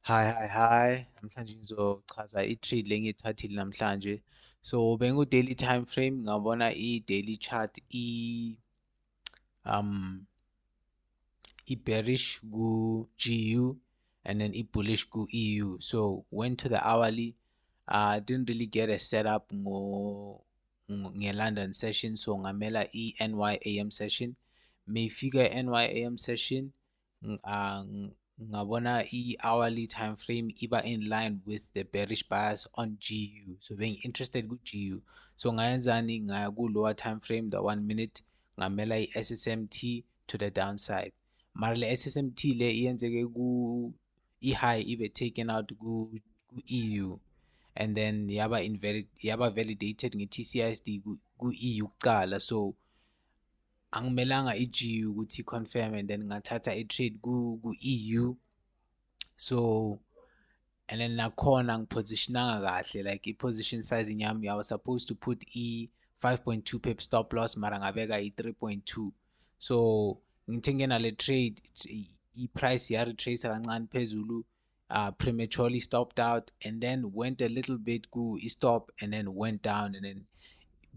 Hi. Namhlanje ngizochaza i-trade lengiyithathile namhlanje. So bengu-daily time frame ngabona i-daily chart um i-bearish ku-GU and then i-bullish ku-EU. So went to the hourly. Didn't really get a setup nge-London session, so ngamela i-NYAM session. Mayifika i-NYAM session, ngabona i-hourly time frame iba in line with the bearish bias on GU. So being interested ku-GU. So ngayenzani, ngaya ku-lower time frame, the 1 minute, ngamela i-SSMT to the downside. Mara le SSMT le iyenzeke i-high ibe taken out ku-EU, and then yaba validated nge-TCISD ku-EU kucala. So angimelanga i-GU ukuthi i-confirm, and then ngathatha i-trade ku-EU. So and then nakhona ngipositionanga kahle, like i-position sizing yami, I was supposed to put i-5.2 pip stop loss, mara ngabeka i-3.2. So ngithe nginale trade, i-price ya-retrace kancane phezulu, prematurely stopped out, and then went a little bit ku-stop, and then went down, and then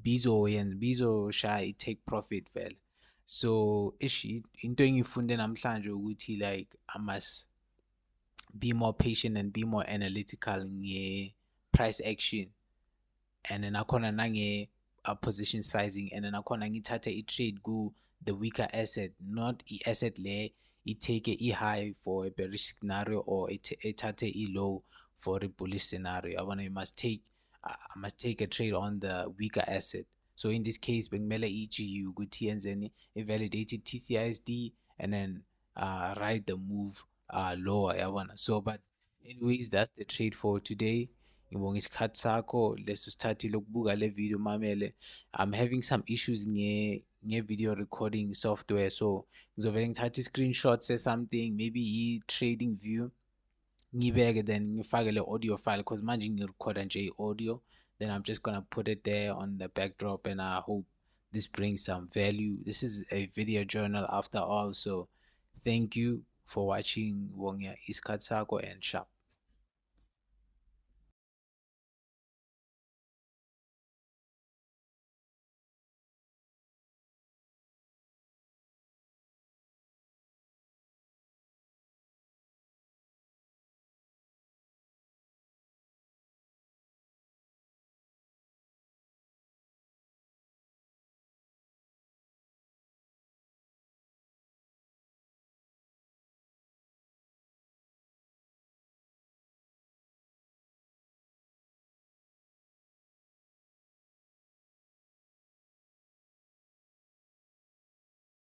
bizoshaya i-take profit vele. So ish, into engiyifunde namhlanje ukuthi like I must be more patient and be more analytical nge-price action, and then nakhona position sizing, and then nakhona ngithathe i-trade ku-the weaker asset, not i-asset le itake i-high for a bearish scenario, or ithathe i-low for a bullish scenario. Yabona, I must take a trade on the weaker asset. So in this case bekumele i-GU ukuthi yenzeni, i-validated TCISD, and then ride the move lower, yabona. So but anyways, that's the trade for today. Ngibonga isikhathi sakho leso sithathile ukubuka le video mamele. I'm having some issues nge-video recording software, so ngizovele ngithathe i-screenshot se-something, maybe i-trading view, ngibeke, then ngifake le audio file, because manje ngirecorda nje i-audio, then I'm just gonna put it there on the backdrop, and I hope this brings some value. This is a video journal after all, so thank you for watching. Ngibonga isikhathi sakho and sharp.